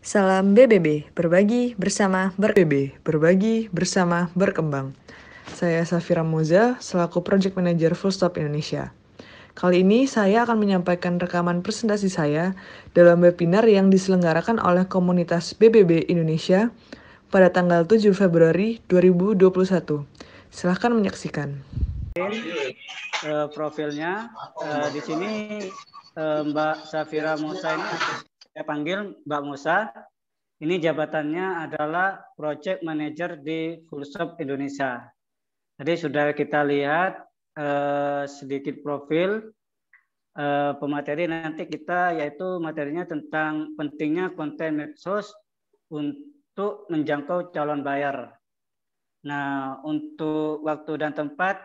Salam BBB, berbagi bersama berkembang. Saya Safira Moza, selaku Project Manager Fullstop Indonesia. Kali ini saya akan menyampaikan rekaman presentasi saya dalam webinar yang diselenggarakan oleh komunitas BBB Indonesia pada tanggal 7 Februari 2021. Silahkan menyaksikan. Profilnya di sini Mbak Safira Musa ini saya panggil Mbak Musa. Ini jabatannya adalah Project Manager di Fullstop Indonesia. Tadi sudah kita lihat sedikit profil pemateri. Nanti kita yaitu materinya tentang pentingnya konten medsos untuk menjangkau calon bayar. Nah, untuk waktu dan tempat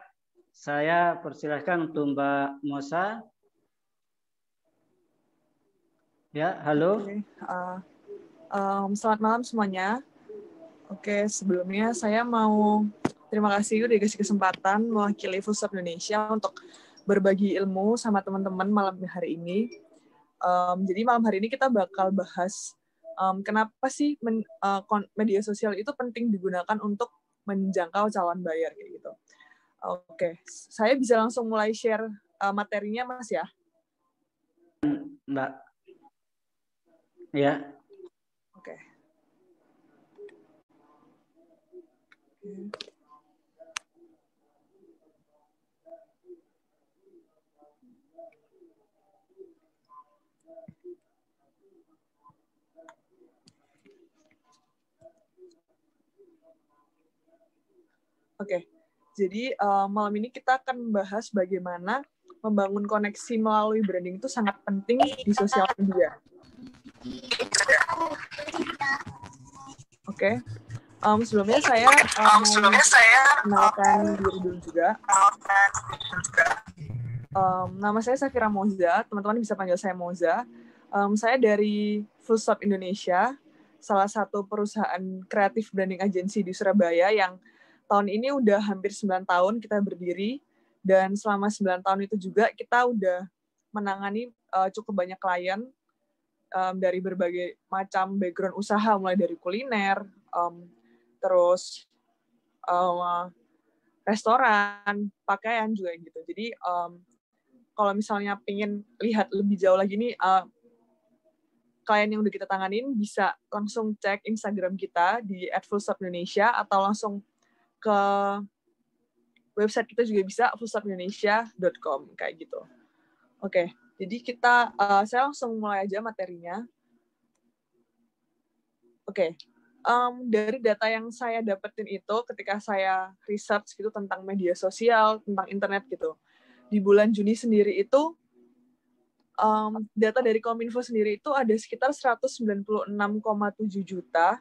saya persilahkan untuk Mbak Musa. Ya, halo. Selamat malam semuanya. Sebelumnya saya mau terima kasih udah dikasih kesempatan mewakili Fullstop Indonesia untuk berbagi ilmu sama teman-teman malam hari ini. Jadi malam hari ini kita bakal bahas kenapa sih media sosial itu penting digunakan untuk menjangkau calon bayar kayak gitu. Saya bisa langsung mulai share materinya, Mas ya? Mbak. Ya. Oke. Jadi malam ini kita akan membahas bagaimana membangun koneksi melalui branding itu sangat penting di sosial media. Sebelumnya saya kenalkan diri dulu juga. Nama saya Safira Moza, teman-teman bisa panggil saya Moza. Saya dari Fullstop Indonesia, salah satu perusahaan kreatif branding agency di Surabaya yang tahun ini udah hampir 9 tahun kita berdiri, dan selama 9 tahun itu juga kita udah menangani cukup banyak klien dari berbagai macam background usaha, mulai dari kuliner, terus restoran, pakaian juga gitu. Jadi kalau misalnya pengen lihat lebih jauh lagi nih, klien yang udah kita tanganin bisa langsung cek Instagram kita di @fullstopindonesia atau langsung ke website kita juga bisa, fullstopindonesia.com kayak gitu. Jadi saya langsung mulai aja materinya. Dari data yang saya dapetin itu ketika saya research gitu tentang media sosial, tentang internet gitu. Di bulan Juni sendiri itu data dari Kominfo sendiri itu ada sekitar 196,7 juta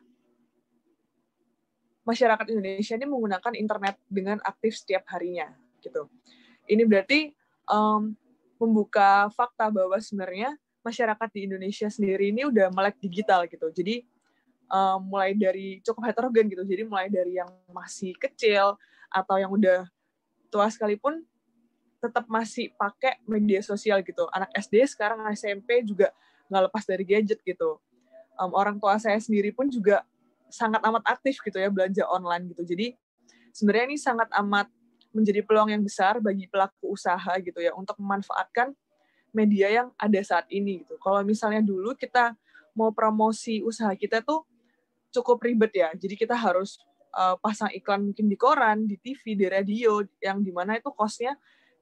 masyarakat Indonesia ini menggunakan internet dengan aktif setiap harinya gitu. Ini berarti membuka fakta bahwa sebenarnya masyarakat di Indonesia sendiri ini udah melek digital gitu. Jadi mulai dari cukup heterogen gitu. Jadi mulai dari yang masih kecil atau yang udah tua sekalipun tetap masih pakai media sosial gitu. Anak SD sekarang SMP juga nggak lepas dari gadget gitu. Orang tua saya sendiri pun juga sangat amat aktif gitu ya belanja online gitu. Jadi sebenarnya ini sangat amat menjadi peluang yang besar bagi pelaku usaha gitu ya untuk memanfaatkan media yang ada saat ini gitu. Kalau misalnya dulu kita mau promosi usaha kita tuh cukup ribet ya. Jadi kita harus pasang iklan mungkin di koran, di TV, di radio, yang dimana itu cost-nya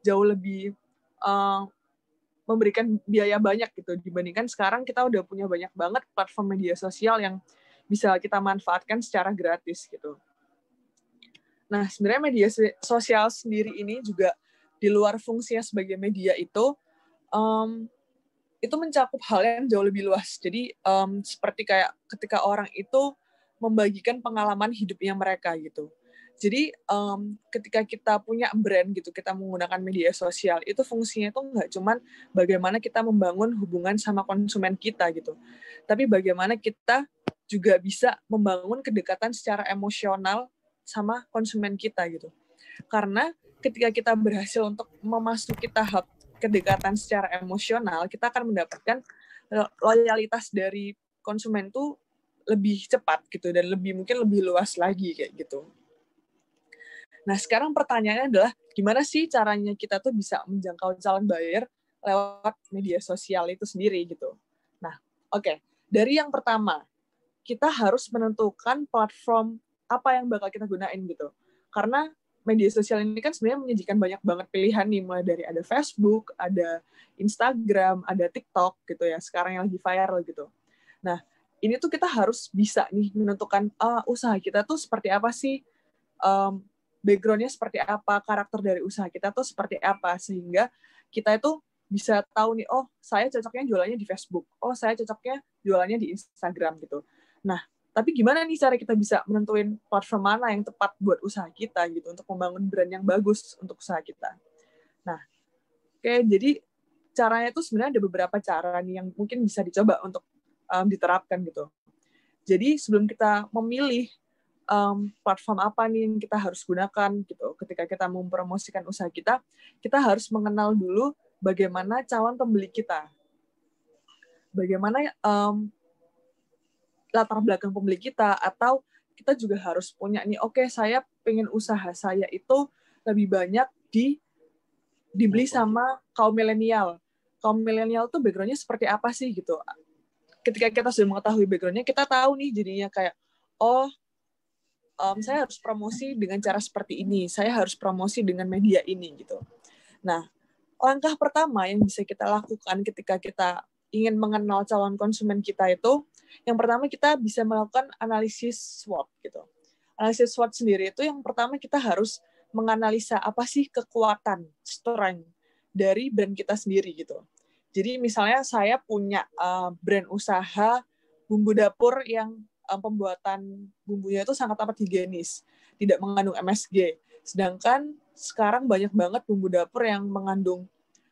jauh lebih memberikan biaya banyak gitu dibandingkan sekarang kita udah punya banyak banget platform media sosial yang bisa kita manfaatkan secara gratis gitu. Nah, sebenarnya media sosial sendiri ini juga di luar fungsinya sebagai media itu mencakup hal yang jauh lebih luas. Jadi seperti kayak ketika orang itu membagikan pengalaman hidupnya mereka gitu. Jadi ketika kita punya brand gitu, kita menggunakan media sosial, itu fungsinya itu nggak cuman bagaimana kita membangun hubungan sama konsumen kita gitu, tapi bagaimana kita juga bisa membangun kedekatan secara emosional sama konsumen kita gitu. Karena ketika kita berhasil untuk memasuki tahap kedekatan secara emosional, kita akan mendapatkan loyalitas dari konsumen tuh lebih cepat gitu dan mungkin lebih luas lagi kayak gitu. Nah, sekarang pertanyaannya adalah gimana sih caranya kita tuh bisa menjangkau calon buyer lewat media sosial itu sendiri gitu. Nah, oke. Dari yang pertama, kita harus menentukan platform apa yang bakal kita gunain gitu. Karena media sosial ini kan sebenarnya menyajikan banyak banget pilihan nih, mulai dari ada Facebook, ada Instagram, ada TikTok gitu ya, sekarang yang lagi viral gitu. Nah, ini tuh kita harus bisa nih menentukan usaha kita tuh seperti apa sih, background-nya seperti apa, karakter dari usaha kita tuh seperti apa, sehingga kita itu bisa tahu nih, oh saya cocoknya jualannya di Facebook, oh saya cocoknya jualannya di Instagram gitu. Nah, tapi gimana nih cara kita bisa menentuin platform mana yang tepat buat usaha kita gitu, untuk membangun brand yang bagus untuk usaha kita. Nah, oke, jadi caranya itu sebenarnya ada beberapa cara nih yang mungkin bisa dicoba untuk diterapkan gitu. Jadi sebelum kita memilih platform apa nih yang kita harus gunakan gitu, ketika kita mempromosikan usaha kita harus mengenal dulu bagaimana calon pembeli kita, bagaimana latar belakang pembeli kita, atau kita juga harus punya nih, oke, saya pengen usaha saya itu lebih banyak dibeli sama kaum milenial. Kaum milenial tuh background-nya seperti apa sih gitu. Ketika kita sudah mengetahui background-nya, kita tahu nih jadinya kayak, oh, saya harus promosi dengan cara seperti ini, saya harus promosi dengan media ini gitu. Nah, langkah pertama yang bisa kita lakukan ketika kita ingin mengenal calon konsumen kita itu, yang pertama kita bisa melakukan analisis SWOT gitu. Analisis SWOT sendiri itu yang pertama kita harus menganalisa apa sih kekuatan, strength dari brand kita sendiri gitu. Jadi misalnya saya punya brand usaha bumbu dapur yang pembuatan bumbunya itu sangat amat higienis, tidak mengandung MSG. Sedangkan sekarang banyak banget bumbu dapur yang mengandung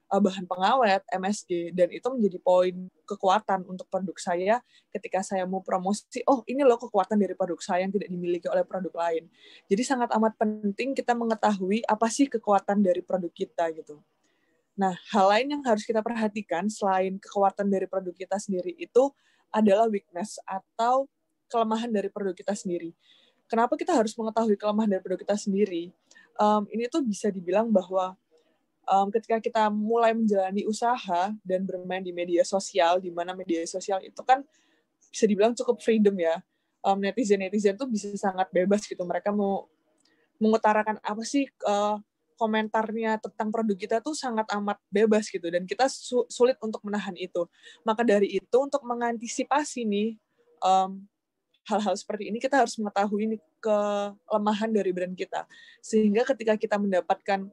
bahan pengawet, MSG, dan itu menjadi poin kekuatan untuk produk saya ketika saya mau promosi, oh ini loh kekuatan dari produk saya yang tidak dimiliki oleh produk lain. Jadi sangat amat penting kita mengetahui apa sih kekuatan dari produk kita gitu. Nah, hal lain yang harus kita perhatikan selain kekuatan dari produk kita sendiri itu adalah weakness atau kelemahan dari produk kita sendiri. Kenapa kita harus mengetahui kelemahan dari produk kita sendiri? Ini tuh bisa dibilang bahwa ketika kita mulai menjalani usaha dan bermain di media sosial, di mana media sosial itu kan bisa dibilang cukup freedom ya. Netizen tuh bisa sangat bebas gitu. Mereka mau mengutarakan apa sih komentarnya tentang produk kita tuh sangat amat bebas gitu, dan kita sulit untuk menahan itu. Maka dari itu, untuk mengantisipasi nih hal-hal seperti ini, kita harus mengetahui nih kelemahan dari brand kita, sehingga ketika kita mendapatkan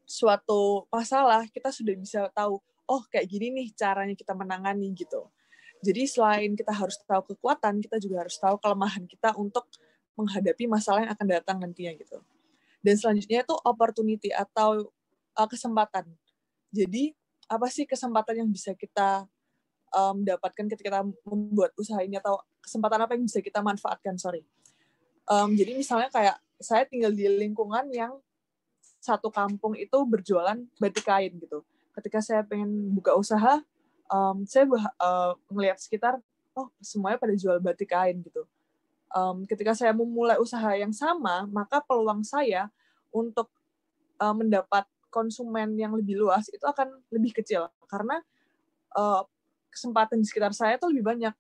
suatu masalah, kita sudah bisa tahu, oh kayak gini nih caranya kita menangani gitu. Jadi selain kita harus tahu kekuatan, kita juga harus tahu kelemahan kita untuk menghadapi masalah yang akan datang nantinya gitu. Dan selanjutnya itu opportunity atau kesempatan. Jadi apa sih kesempatan yang bisa kita dapatkan ketika kita membuat usaha ini, atau kesempatan apa yang bisa kita manfaatkan, jadi misalnya kayak saya tinggal di lingkungan yang satu kampung itu berjualan batik kain gitu. Ketika saya pengen buka usaha, saya melihat sekitar, oh semuanya pada jual batik kain gitu. Ketika saya memulai usaha yang sama, maka peluang saya untuk mendapat konsumen yang lebih luas itu akan lebih kecil, karena kesempatan di sekitar saya itu lebih banyak.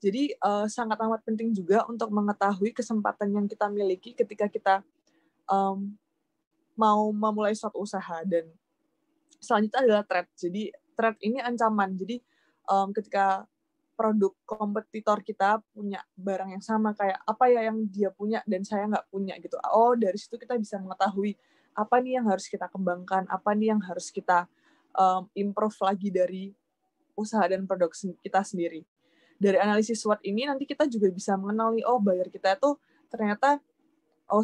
Jadi sangat amat penting juga untuk mengetahui kesempatan yang kita miliki ketika kita mau memulai suatu usaha. Dan selanjutnya adalah threat. Jadi threat ini ancaman. Jadi ketika produk kompetitor kita punya barang yang sama, kayak apa ya yang dia punya dan saya nggak punya gitu. Oh, dari situ kita bisa mengetahui apa nih yang harus kita kembangkan, apa nih yang harus kita improve lagi dari usaha dan produk kita sendiri. Dari analisis SWOT ini nanti kita juga bisa mengenali, oh buyer kita itu ternyata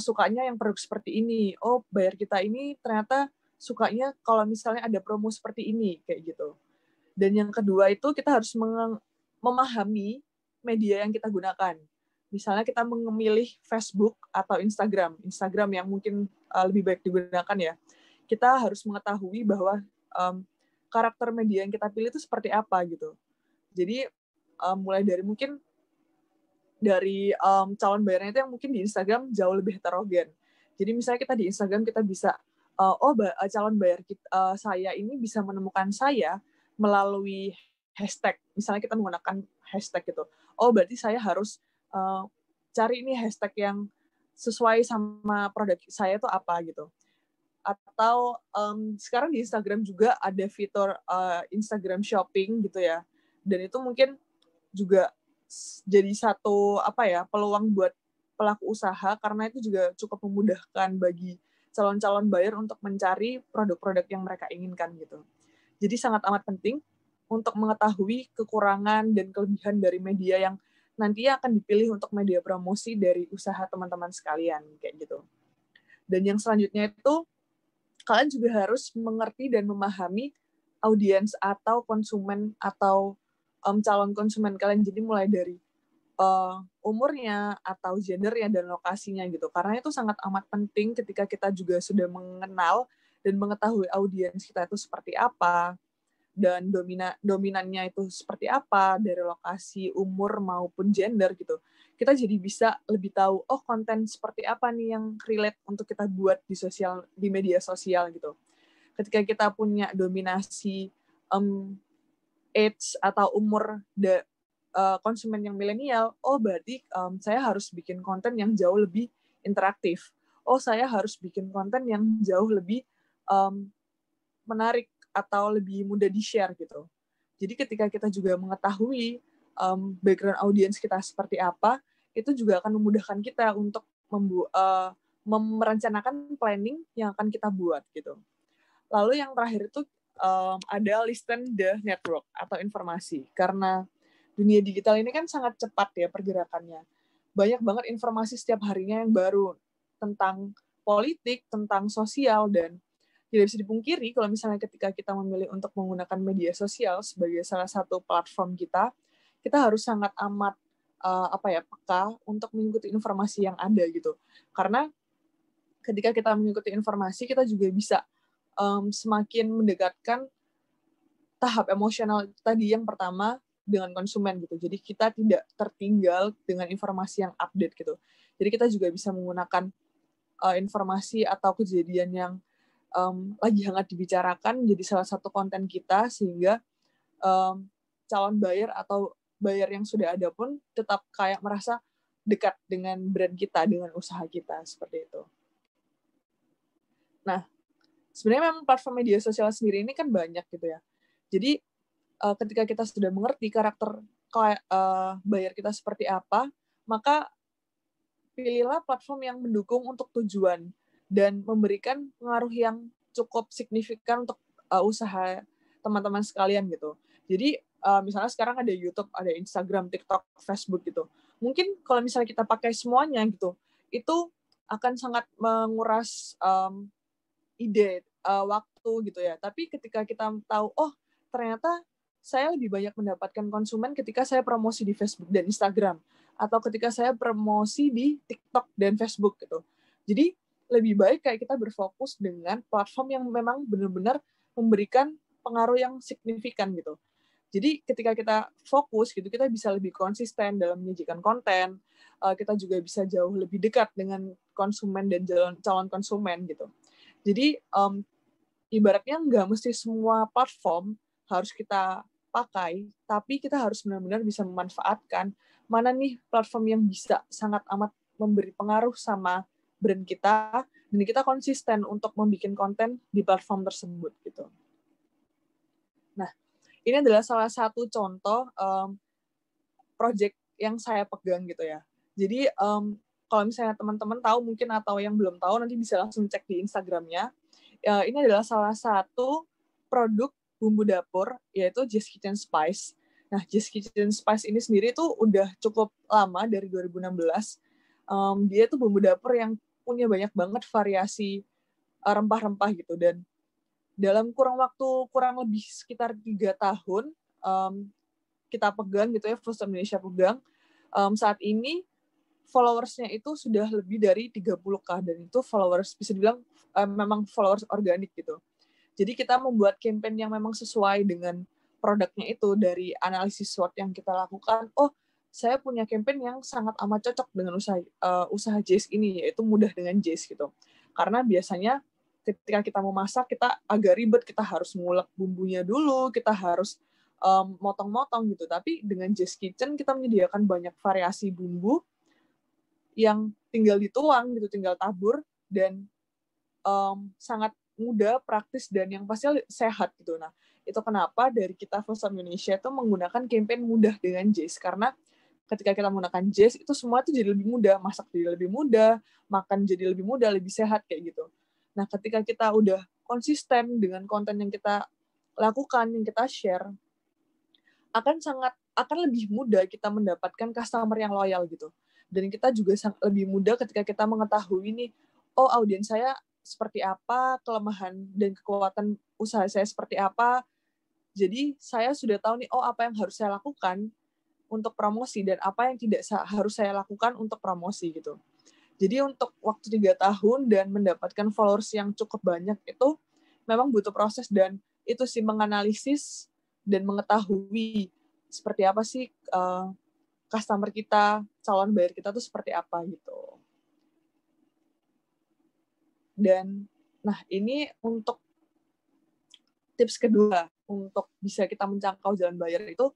sukanya yang produk seperti ini. Oh, buyer kita ini ternyata sukanya kalau misalnya ada promo seperti ini, kayak gitu. Dan yang kedua itu kita harus memahami media yang kita gunakan. Misalnya kita memilih Facebook atau Instagram yang mungkin lebih baik digunakan ya. Kita harus mengetahui bahwa karakter media yang kita pilih itu seperti apa gitu. Jadi mulai dari mungkin dari calon bayarnya itu yang mungkin di Instagram jauh lebih heterogen. Jadi misalnya kita di Instagram kita bisa calon bayar saya ini bisa menemukan saya melalui hashtag. Misalnya kita menggunakan hashtag gitu. Oh berarti saya harus cari ini hashtag yang sesuai sama produk saya itu apa gitu. Atau sekarang di Instagram juga ada fitur Instagram Shopping gitu ya. Dan itu mungkin juga jadi satu peluang buat pelaku usaha karena itu juga cukup memudahkan bagi calon-calon buyer untuk mencari produk-produk yang mereka inginkan gitu. Jadi sangat amat penting untuk mengetahui kekurangan dan kelebihan dari media yang nantinya akan dipilih untuk media promosi dari usaha teman-teman sekalian kayak gitu. Dan yang selanjutnya itu kalian juga harus mengerti dan memahami audiens atau konsumen atau calon konsumen kalian. Jadi mulai dari umurnya atau gendernya dan lokasinya gitu. Karena itu sangat amat penting ketika kita juga sudah mengenal dan mengetahui audiens kita itu seperti apa dan dominannya itu seperti apa dari lokasi, umur maupun gender gitu. Kita jadi bisa lebih tahu konten seperti apa nih yang relate untuk kita buat di media sosial gitu. Ketika kita punya dominasi age atau umur konsumen yang milenial, berarti saya harus bikin konten yang jauh lebih interaktif. Saya harus bikin konten yang jauh lebih menarik atau lebih mudah di-share gitu. Jadi ketika kita juga mengetahui background audiens kita seperti apa, itu juga akan memudahkan kita untuk merencanakan planning yang akan kita buat gitu. Lalu yang terakhir itu ada listen the network atau informasi. Karena dunia digital ini kan sangat cepat ya pergerakannya. Banyak banget informasi setiap harinya yang baru tentang politik, tentang sosial, dan tidak bisa dipungkiri kalau misalnya ketika kita memilih untuk menggunakan media sosial sebagai salah satu platform kita harus sangat amat peka untuk mengikuti informasi yang ada gitu. Karena ketika kita mengikuti informasi, kita juga bisa semakin mendekatkan tahap emosional tadi yang pertama dengan konsumen gitu. Jadi kita tidak tertinggal dengan informasi yang update gitu. Jadi kita juga bisa menggunakan informasi atau kejadian yang lagi hangat dibicarakan jadi salah satu konten kita sehingga calon buyer atau buyer yang sudah ada pun tetap kayak merasa dekat dengan brand kita, dengan usaha kita seperti itu. Nah, sebenarnya memang platform media sosial sendiri ini kan banyak gitu ya. Jadi ketika kita sudah mengerti karakter buyer kita seperti apa, maka pilihlah platform yang mendukung untuk tujuan dan memberikan pengaruh yang cukup signifikan untuk usaha teman-teman sekalian gitu. Jadi misalnya sekarang ada YouTube, ada Instagram, TikTok, Facebook gitu. Mungkin kalau misalnya kita pakai semuanya gitu, itu akan sangat menguras ide, waktu gitu ya. Tapi ketika kita tahu, ternyata saya lebih banyak mendapatkan konsumen ketika saya promosi di Facebook dan Instagram, atau ketika saya promosi di TikTok dan Facebook gitu. Jadi lebih baik kayak kita berfokus dengan platform yang memang benar-benar memberikan pengaruh yang signifikan gitu. Jadi ketika kita fokus gitu, kita bisa lebih konsisten dalam menyajikan konten, kita juga bisa jauh lebih dekat dengan konsumen dan calon konsumen gitu. Jadi ibaratnya nggak mesti semua platform harus kita pakai, tapi kita harus benar-benar bisa memanfaatkan mana nih platform yang bisa sangat amat memberi pengaruh sama brand kita, dan kita konsisten untuk membuat konten di platform tersebut gitu. Nah, ini adalah salah satu contoh project yang saya pegang gitu ya. Jadi kalau misalnya teman-teman tahu mungkin atau yang belum tahu nanti bisa langsung cek di Instagramnya. Ini adalah salah satu produk bumbu dapur yaitu Just Kitchen Spice. Nah, Just Kitchen Spice ini sendiri tuh udah cukup lama dari 2016. Dia tuh bumbu dapur yang punya banyak banget variasi rempah-rempah gitu, dan dalam kurang lebih sekitar 3 tahun kita pegang gitu ya, Food Stop Indonesia pegang. Saat ini followers-nya itu sudah lebih dari 30K, dan itu followers bisa dibilang memang followers organik gitu. Jadi kita membuat campaign yang memang sesuai dengan produknya itu dari analisis SWOT yang kita lakukan. saya punya campaign yang sangat amat cocok dengan usaha Jace ini, yaitu mudah dengan Jace gitu. Karena biasanya ketika kita mau masak, kita agak ribet, kita harus ngulek bumbunya dulu, kita harus motong-motong gitu. Tapi dengan Jace Kitchen kita menyediakan banyak variasi bumbu yang tinggal dituang gitu, tinggal tabur, dan sangat mudah, praktis, dan yang pasti sehat gitu. Nah, itu kenapa dari kita Full Stop Indonesia itu menggunakan campaign mudah dengan Jace, karena ketika kita menggunakan Jace itu semua itu jadi lebih mudah, masak jadi lebih mudah, makan jadi lebih mudah, lebih sehat kayak gitu. Nah, ketika kita udah konsisten dengan konten yang kita lakukan, yang kita share, akan lebih mudah kita mendapatkan customer yang loyal gitu. Dan kita juga lebih mudah ketika kita mengetahui nih, oh audiens saya seperti apa, kelemahan dan kekuatan usaha saya seperti apa. Jadi saya sudah tahu nih, oh apa yang harus saya lakukan untuk promosi dan apa yang tidak harus saya lakukan untuk promosi gitu. Jadi untuk waktu 3 tahun dan mendapatkan followers yang cukup banyak itu memang butuh proses, dan itu sih menganalisis dan mengetahui seperti apa sih customer kita, calon buyer kita tuh seperti apa gitu. Dan nah ini untuk tips kedua untuk bisa kita menjangkau jalan buyer itu,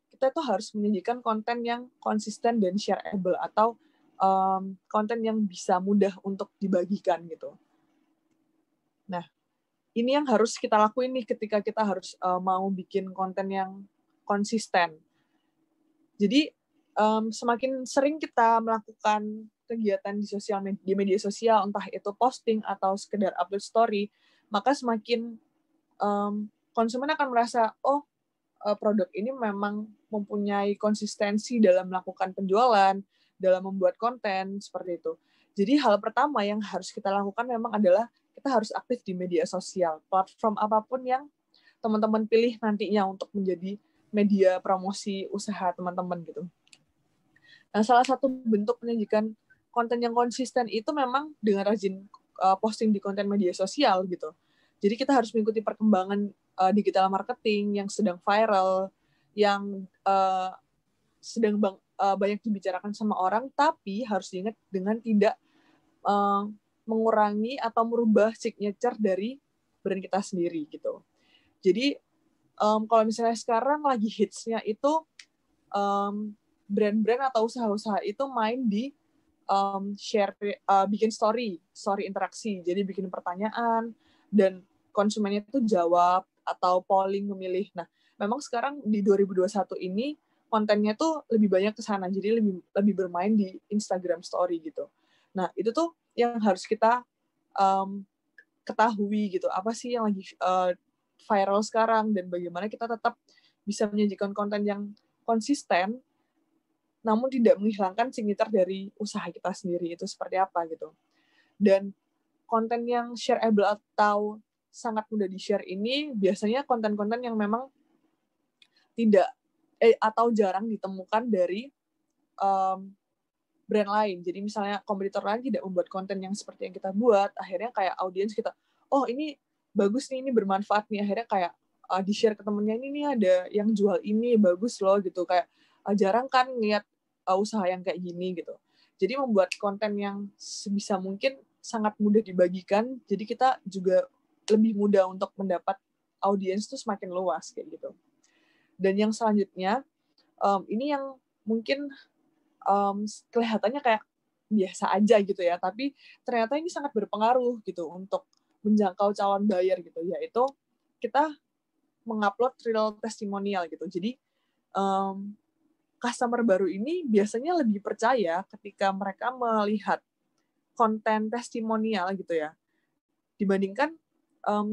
kita tuh harus menyajikan konten yang konsisten dan shareable, atau konten yang bisa mudah untuk dibagikan gitu. Nah, ini yang harus kita lakuin nih ketika kita harus mau bikin konten yang konsisten. Jadi semakin sering kita melakukan kegiatan di media sosial, entah itu posting atau sekedar upload story, maka semakin konsumen akan merasa, oh produk ini memang mempunyai konsistensi dalam melakukan penjualan, dalam membuat konten, seperti itu. Jadi hal pertama yang harus kita lakukan memang adalah kita harus aktif di media sosial, platform apapun yang teman-teman pilih nantinya untuk menjadi media promosi usaha teman-teman gitu. Nah, salah satu bentuk menyajikan konten yang konsisten itu memang dengan rajin posting di konten media sosial gitu. Jadi kita harus mengikuti perkembangan digital marketing yang sedang viral, yang sedang banyak dibicarakan sama orang, tapi harus diingat dengan tidak mengurangi atau merubah signature dari brand kita sendiri gitu. Jadi kalau misalnya sekarang lagi hitsnya itu brand-brand atau usaha-usaha itu main di share, bikin story interaksi. Jadi bikin pertanyaan dan konsumennya itu jawab atau polling memilih. Nah, memang sekarang di 2021 ini kontennya tuh lebih banyak ke sana. Jadi lebih bermain di Instagram story gitu. Nah, itu tuh yang harus kita ketahui gitu. Apa sih yang lagi viral sekarang dan bagaimana kita tetap bisa menyajikan konten yang konsisten namun tidak menghilangkan signature dari usaha kita sendiri itu seperti apa gitu. Dan konten yang shareable atau sangat mudah di-share ini biasanya konten-konten yang memang tidak atau jarang ditemukan dari brand lain. Jadi misalnya kompetitor lain tidak membuat konten yang seperti yang kita buat, akhirnya kayak audiens kita, oh ini bagus nih, ini bermanfaat nih, akhirnya kayak di-share ke temennya, ini nih ada yang jual ini, bagus loh gitu, kayak jarang kan ngeliat usaha yang kayak gini gitu. Jadi membuat konten yang sebisa mungkin sangat mudah dibagikan, jadi kita juga lebih mudah untuk mendapat audiens tuh semakin luas kayak gitu. Dan yang selanjutnya, ini yang mungkin kelihatannya kayak biasa aja gitu ya, tapi ternyata ini sangat berpengaruh gitu untuk menjangkau calon buyer gitu, yaitu kita mengupload real testimonial gitu. Jadi customer baru ini biasanya lebih percaya ketika mereka melihat konten testimonial gitu ya, dibandingkan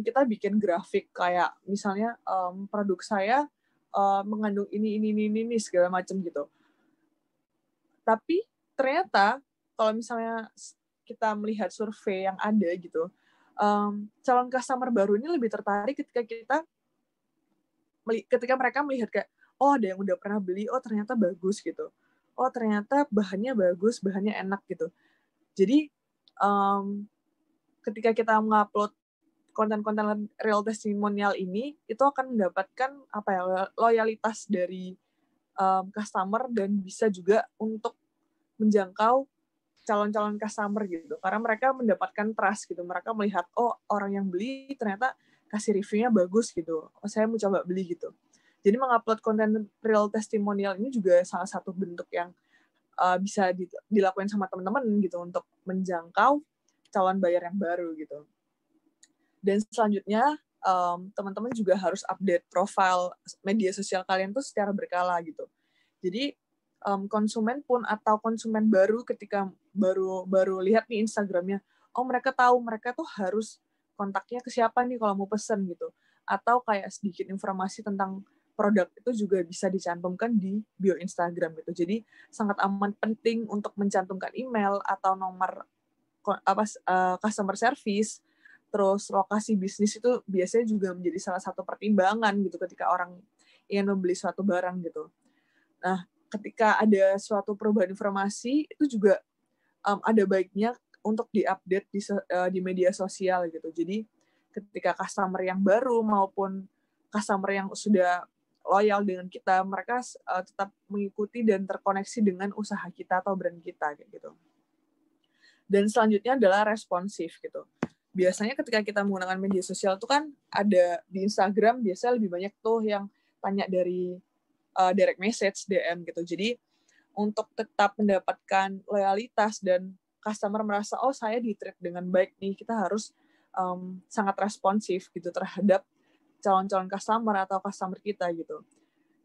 kita bikin grafik kayak misalnya produk saya mengandung ini segala macam gitu. Tapi ternyata kalau misalnya kita melihat survei yang ada gitu, calon customer baru ini lebih tertarik ketika mereka melihat kayak, oh ada yang udah pernah beli, oh ternyata bagus gitu, oh ternyata bahannya bagus, bahannya enak gitu. Jadi ketika kita mengupload konten-konten real testimonial ini, itu akan mendapatkan loyalitas dari customer dan bisa juga untuk menjangkau calon-calon customer gitu. Karena mereka mendapatkan trust gitu. Mereka melihat, oh orang yang beli ternyata kasih reviewnya bagus gitu. Oh saya mau coba beli gitu. Jadi mengupload konten real testimonial ini juga salah satu bentuk yang bisa dilakukan sama teman-teman gitu untuk menjangkau calon bayar yang baru gitu. Dan selanjutnya teman-teman juga harus update profile media sosial kalian tuh secara berkala gitu. Jadi konsumen pun atau konsumen baru ketika baru lihat nih Instagramnya, oh mereka tahu mereka tuh harus kontaknya ke siapa nih kalau mau pesen gitu. Atau kayak sedikit informasi tentang produk itu juga bisa dicantumkan di bio Instagram gitu. Jadi sangat amat penting untuk mencantumkan email atau nomor customer service, terus lokasi bisnis itu biasanya juga menjadi salah satu pertimbangan gitu ketika orang ingin membeli suatu barang gitu. Nah, ketika ada suatu perubahan informasi itu juga ada baiknya untuk diupdate di media sosial gitu. Jadi ketika customer yang baru maupun customer yang sudah loyal dengan kita, mereka tetap mengikuti dan terkoneksi dengan usaha kita atau brand kita kayak gitu. Dan selanjutnya adalah responsif gitu. Biasanya ketika kita menggunakan media sosial itu kan ada di Instagram biasanya lebih banyak tuh yang tanya dari direct message, DM gitu. Jadi untuk tetap mendapatkan loyalitas dan customer merasa oh saya di-treat dengan baik nih, kita harus sangat responsif gitu terhadap calon-calon customer atau customer kita gitu.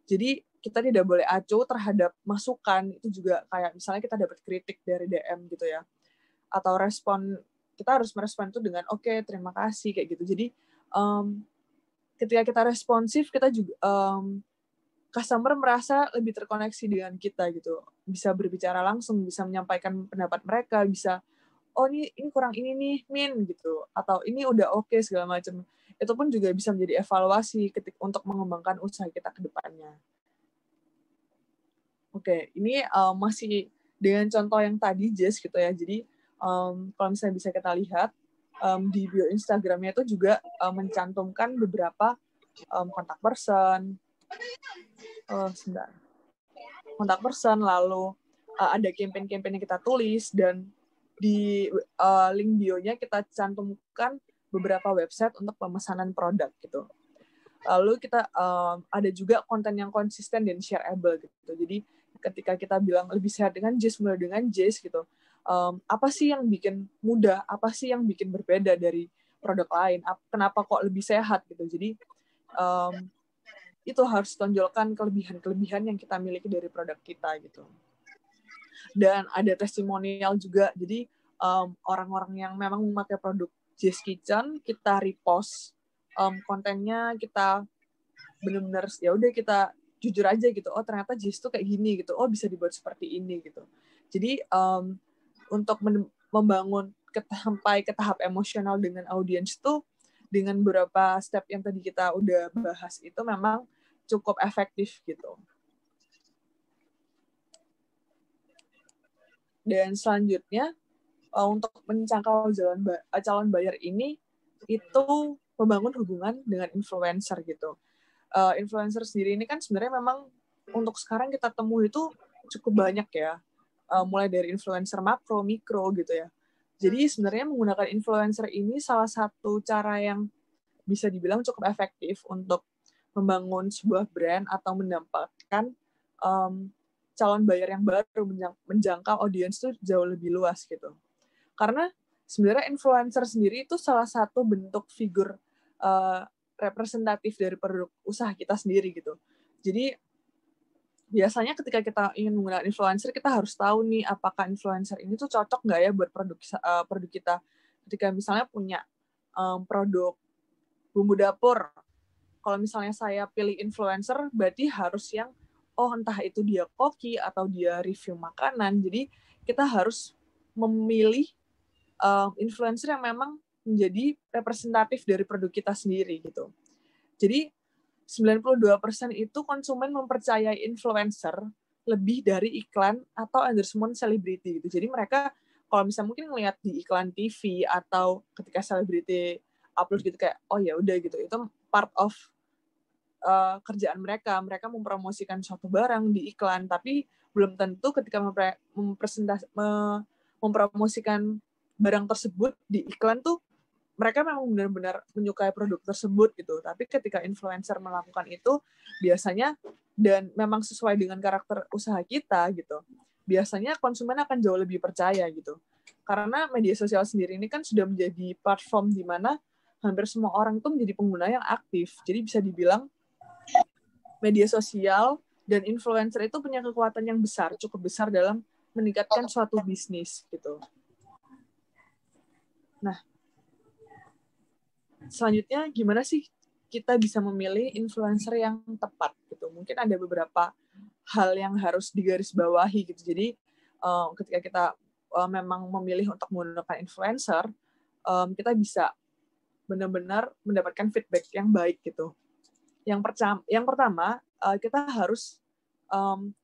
Jadi kita tidak boleh acuh terhadap masukan, itu juga kayak misalnya kita dapat kritik dari DM gitu ya. Atau respon, kita harus merespon itu dengan oke, terima kasih kayak gitu. Jadi ketika kita responsif, kita juga customer merasa lebih terkoneksi dengan kita gitu. Bisa berbicara langsung, bisa menyampaikan pendapat mereka, bisa oh ini kurang ini nih, Min gitu. Atau ini udah oke segala macam. Itu pun juga bisa menjadi evaluasi untuk mengembangkan usaha kita ke depannya. Oke, ini masih dengan contoh yang tadi, Jess, gitu ya. Jadi, kalau misalnya bisa kita lihat, di bio Instagramnya itu juga mencantumkan beberapa kontak person, kontak person, lalu ada campaign-campaign yang kita tulis, dan di link bio-nya kita cantumkan beberapa website untuk pemesanan produk gitu. Lalu kita ada juga konten yang konsisten dan shareable gitu. Jadi ketika kita bilang lebih sehat dengan Jess, mulai dengan Jess gitu, apa sih yang bikin mudah, apa sih yang bikin berbeda dari produk lain, kenapa kok lebih sehat gitu. Jadi itu harus tonjolkan kelebihan-kelebihan yang kita miliki dari produk kita gitu. Dan ada testimonial juga, jadi orang-orang yang memang memakai produk Jess Kitchen, kita repost kontennya, kita benar-benar ya udah kita jujur aja gitu, oh ternyata Jess tuh kayak gini gitu, oh bisa dibuat seperti ini gitu. Jadi untuk membangun sampai ke tahap emosional dengan audiens tuh dengan beberapa step yang tadi kita udah bahas itu memang cukup efektif gitu. Dan selanjutnya untuk menjangkau calon bayar ini itu membangun hubungan dengan influencer gitu. Influencer sendiri ini kan sebenarnya memang untuk sekarang kita temui itu cukup banyak ya, mulai dari influencer makro, mikro gitu ya. Jadi sebenarnya menggunakan influencer ini salah satu cara yang bisa dibilang cukup efektif untuk membangun sebuah brand atau mendapatkan calon bayar yang baru, menjangkau audiens itu jauh lebih luas gitu. Karena sebenarnya influencer sendiri itu salah satu bentuk figur representatif dari produk usaha kita sendiri gitu. Jadi biasanya ketika kita ingin menggunakan influencer, kita harus tahu nih apakah influencer ini tuh cocok nggak ya buat produk kita. Ketika misalnya punya produk bumbu dapur, kalau misalnya saya pilih influencer, berarti harus yang entah itu dia koki atau dia review makanan. Jadi kita harus memilih influencer yang memang menjadi representatif dari produk kita sendiri gitu. Jadi 92% itu konsumen mempercayai influencer lebih dari iklan atau endorsement selebriti gitu. Jadi mereka kalau misalnya mungkin ngelihat di iklan TV atau ketika selebriti upload gitu kayak oh ya udah gitu, itu part of kerjaan mereka mempromosikan suatu barang di iklan, tapi belum tentu ketika mempromosikan barang tersebut di iklan tuh mereka memang benar-benar menyukai produk tersebut gitu. Tapi ketika influencer melakukan itu biasanya dan memang sesuai dengan karakter usaha kita gitu, biasanya konsumen akan jauh lebih percaya gitu. Karena media sosial sendiri ini kan sudah menjadi platform di mana hampir semua orang itu menjadi pengguna yang aktif. Jadi bisa dibilang media sosial dan influencer itu punya kekuatan yang besar, cukup besar dalam meningkatkan suatu bisnis gitu. Nah, selanjutnya gimana sih kita bisa memilih influencer yang tepat gitu? Mungkin ada beberapa hal yang harus digarisbawahi gitu. Jadi ketika kita memang memilih untuk menggunakan influencer, kita bisa benar-benar mendapatkan feedback yang baik gitu. Yang pertama, kita harus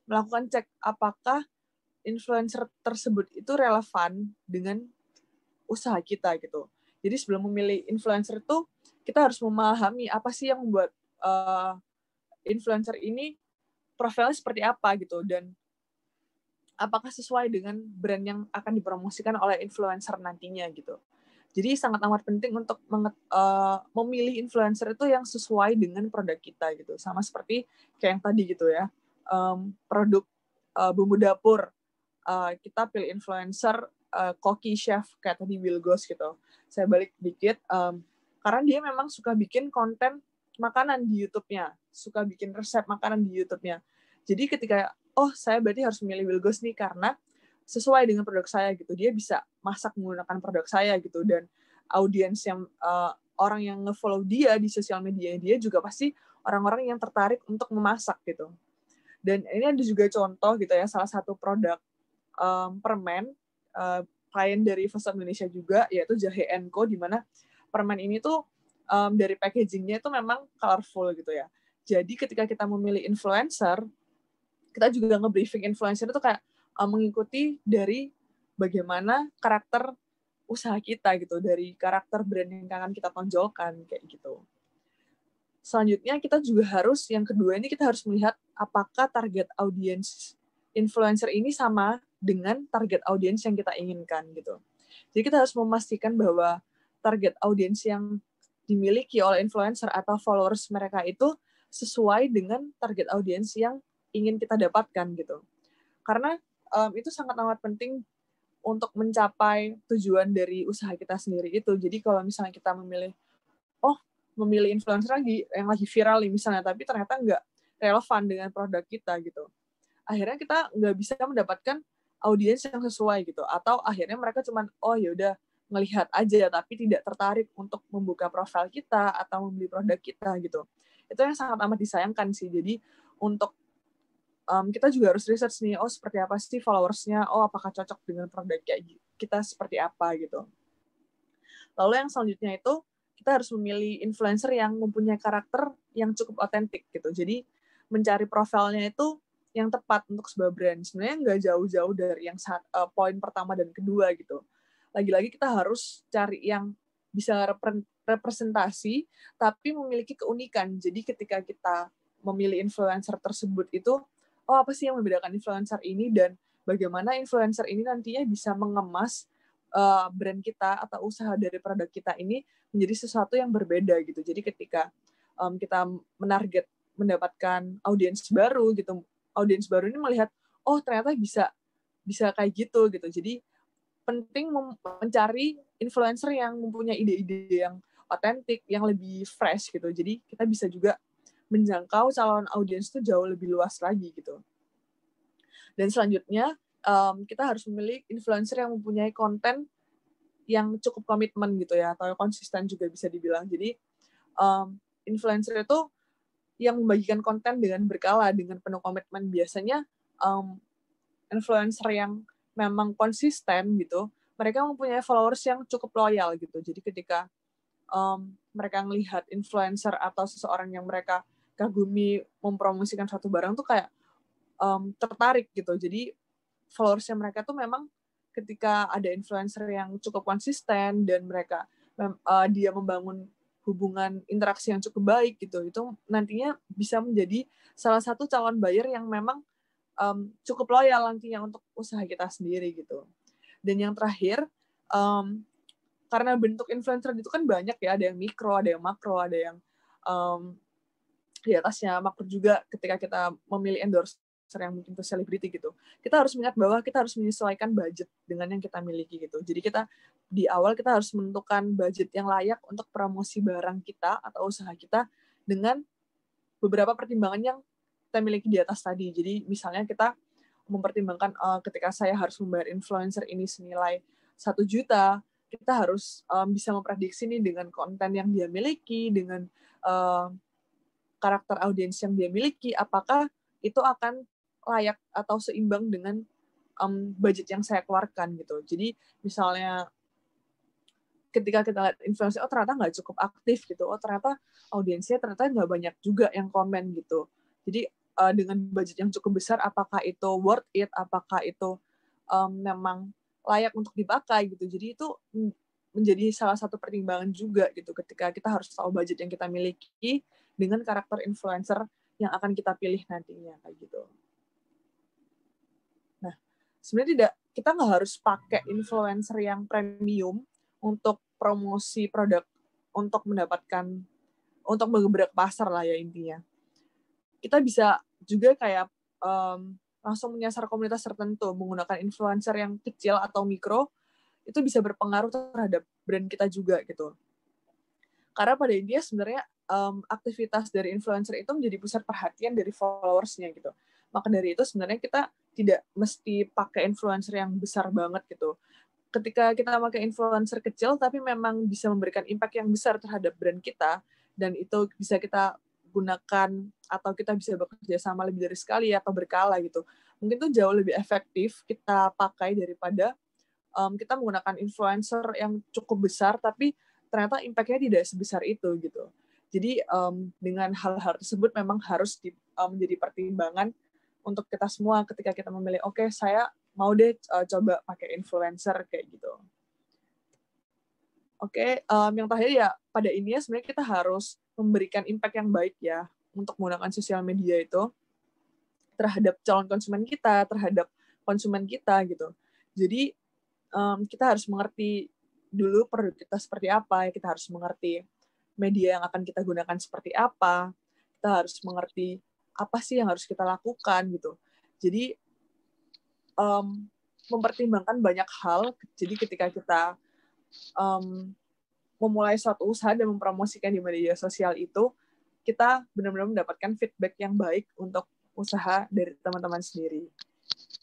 melakukan cek apakah influencer tersebut itu relevan dengan usaha kita gitu. Jadi sebelum memilih influencer itu, kita harus memahami apa sih yang membuat influencer ini profilnya seperti apa gitu, dan apakah sesuai dengan brand yang akan dipromosikan oleh influencer nantinya gitu. Jadi sangat amat penting untuk memilih influencer itu yang sesuai dengan produk kita gitu. Sama seperti kayak yang tadi gitu ya, produk bumbu dapur, kita pilih influencer koki chef kayak tadi Wilgos gitu. Saya balik dikit, karena dia memang suka bikin konten makanan di YouTube-nya, suka bikin resep makanan di YouTube-nya. Jadi ketika, saya berarti harus memilih Wilgos nih karena sesuai dengan produk saya gitu. Dia bisa masak menggunakan produk saya gitu, dan audiens yang orang yang nge-follow dia di sosial media dia juga pasti orang-orang yang tertarik untuk memasak gitu. Dan ini ada juga contoh gitu ya, salah satu produk permen klien dari Food Stop Indonesia juga, yaitu Jahe & Co, di mana permen ini tuh dari packagingnya itu memang colorful gitu ya. Jadi ketika kita memilih influencer, kita juga nge-briefing influencer itu kayak mengikuti dari bagaimana karakter usaha kita gitu, dari karakter brand yang akan kita tonjolkan kayak gitu. Selanjutnya kita juga harus, yang kedua ini kita harus melihat apakah target audiens influencer ini sama dengan target audiens yang kita inginkan gitu. Jadi kita harus memastikan bahwa target audiens yang dimiliki oleh influencer atau followers mereka itu sesuai dengan target audiens yang ingin kita dapatkan gitu. Karena itu sangat amat penting untuk mencapai tujuan dari usaha kita sendiri itu. Jadi kalau misalnya kita memilih influencer yang lagi viral nih misalnya, tapi ternyata nggak relevan dengan produk kita gitu, akhirnya kita nggak bisa mendapatkan audiens yang sesuai gitu. Atau akhirnya mereka cuman ya udah ngelihat aja tapi tidak tertarik untuk membuka profil kita atau membeli produk kita gitu. Itu yang sangat amat disayangkan sih. Jadi untuk kita juga harus research nih, seperti apa sih followersnya, apakah cocok dengan produk kayak kita seperti apa gitu. Lalu yang selanjutnya itu kita harus memilih influencer yang mempunyai karakter yang cukup otentik gitu. Jadi mencari profilnya itu yang tepat untuk sebuah brand. Sebenarnya nggak jauh-jauh dari yang poin pertama dan kedua gitu. Lagi-lagi kita harus cari yang bisa representasi tapi memiliki keunikan. Jadi ketika kita memilih influencer tersebut itu, apa sih yang membedakan influencer ini, dan bagaimana influencer ini nantinya bisa mengemas brand kita atau usaha dari produk kita ini menjadi sesuatu yang berbeda gitu. Jadi ketika kita menarget mendapatkan audiens baru gitu, audiens baru ini melihat ternyata bisa kayak gitu. Jadi penting mencari influencer yang mempunyai ide-ide yang otentik, yang lebih fresh gitu. Jadi kita bisa juga menjangkau calon audiens itu jauh lebih luas lagi gitu. Dan selanjutnya kita harus memilih influencer yang mempunyai konten yang cukup komitmen gitu ya, atau konsisten juga bisa dibilang. Jadi influencer itu yang membagikan konten dengan berkala, dengan penuh komitmen. Biasanya influencer yang memang konsisten gitu, mereka mempunyai followers yang cukup loyal gitu. Jadi ketika mereka melihat influencer atau seseorang yang mereka kagumi mempromosikan suatu barang tuh kayak tertarik gitu. Jadi followersnya mereka tuh memang ketika ada influencer yang cukup konsisten dan dia membangun hubungan interaksi yang cukup baik gitu, itu nantinya bisa menjadi salah satu calon buyer yang memang cukup loyal nantinya untuk usaha kita sendiri gitu. Dan yang terakhir, karena bentuk influencer itu kan banyak ya, ada yang mikro, ada yang makro, ada yang di atasnya makro juga. Ketika kita memilih endorser yang mungkin itu selebriti gitu, kita harus mengingat bahwa kita harus menyesuaikan budget dengan yang kita miliki gitu. Jadi kita di awal kita harus menentukan budget yang layak untuk promosi barang kita atau usaha kita dengan beberapa pertimbangan yang kita miliki di atas tadi. Jadi misalnya kita mempertimbangkan ketika saya harus membayar influencer ini senilai 1 juta, kita harus bisa memprediksi nih dengan konten yang dia miliki, dengan karakter audiens yang dia miliki, apakah itu akan layak atau seimbang dengan budget yang saya keluarkan gitu. Jadi misalnya ketika kita lihat influencer, oh ternyata nggak cukup aktif gitu, oh ternyata audiensnya ternyata nggak banyak juga yang komen gitu. Jadi dengan budget yang cukup besar, apakah itu worth it, apakah itu memang layak untuk dipakai gitu. Jadi itu menjadi salah satu pertimbangan juga gitu ketika kita harus tahu budget yang kita miliki dengan karakter influencer yang akan kita pilih nantinya kayak gitu. Nah, sebenarnya kita nggak harus pakai influencer yang premium untuk promosi produk, untuk menggebrak pasar lah ya intinya. Kita bisa juga kayak langsung menyasar komunitas tertentu menggunakan influencer yang kecil atau mikro, itu bisa berpengaruh terhadap brand kita juga gitu. Karena pada intinya sebenarnya aktivitas dari influencer itu menjadi pusat perhatian dari followersnya gitu. Maka dari itu sebenarnya kita tidak mesti pakai influencer yang besar banget gitu. Ketika kita pakai influencer kecil tapi memang bisa memberikan impact yang besar terhadap brand kita, dan itu bisa kita gunakan atau kita bisa bekerja sama lebih dari sekali atau berkala gitu, mungkin itu jauh lebih efektif kita pakai daripada kita menggunakan influencer yang cukup besar tapi ternyata impact-nya tidak sebesar itu gitu. Jadi dengan hal-hal tersebut memang harus menjadi pertimbangan untuk kita semua ketika kita memilih, oke, saya mau deh coba pakai influencer kayak gitu. Oke, yang terakhir ya pada intinya sebenarnya kita harus memberikan impact yang baik ya untuk menggunakan sosial media itu terhadap calon konsumen kita, terhadap konsumen kita gitu. Jadi kita harus mengerti dulu produk kita seperti apa, kita harus mengerti media yang akan kita gunakan seperti apa, kita harus mengerti apa sih yang harus kita lakukan gitu. Jadi mempertimbangkan banyak hal. Jadi ketika kita memulai suatu usaha dan mempromosikan di media sosial itu, kita benar-benar mendapatkan feedback yang baik untuk usaha dari teman-teman sendiri.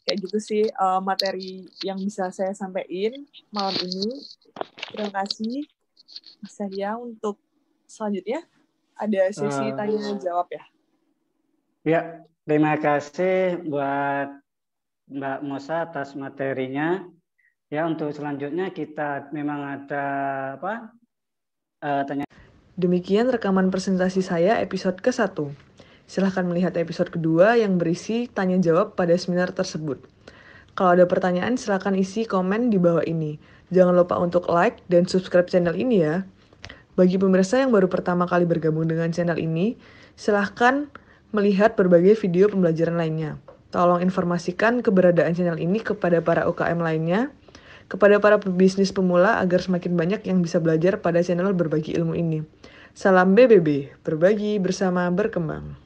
Kayak gitu sih materi yang bisa saya sampaikan malam ini. Terima kasih Mas Yahya. Untuk selanjutnya ada sesi tanya jawab ya. Ya, terima kasih buat Mbak Mosa atas materinya. Ya, untuk selanjutnya kita memang ada tanya. Demikian rekaman presentasi saya episode ke-1. Silahkan melihat episode kedua yang berisi tanya jawab pada seminar tersebut. Kalau ada pertanyaan, silahkan isi komen di bawah ini. Jangan lupa untuk like dan subscribe channel ini ya. Bagi pemirsa yang baru pertama kali bergabung dengan channel ini, silahkan melihat berbagai video pembelajaran lainnya. Tolong informasikan keberadaan channel ini kepada para UKM lainnya, kepada para pebisnis pemula agar semakin banyak yang bisa belajar pada channel berbagi ilmu ini. Salam BBB, berbagi bersama berkembang.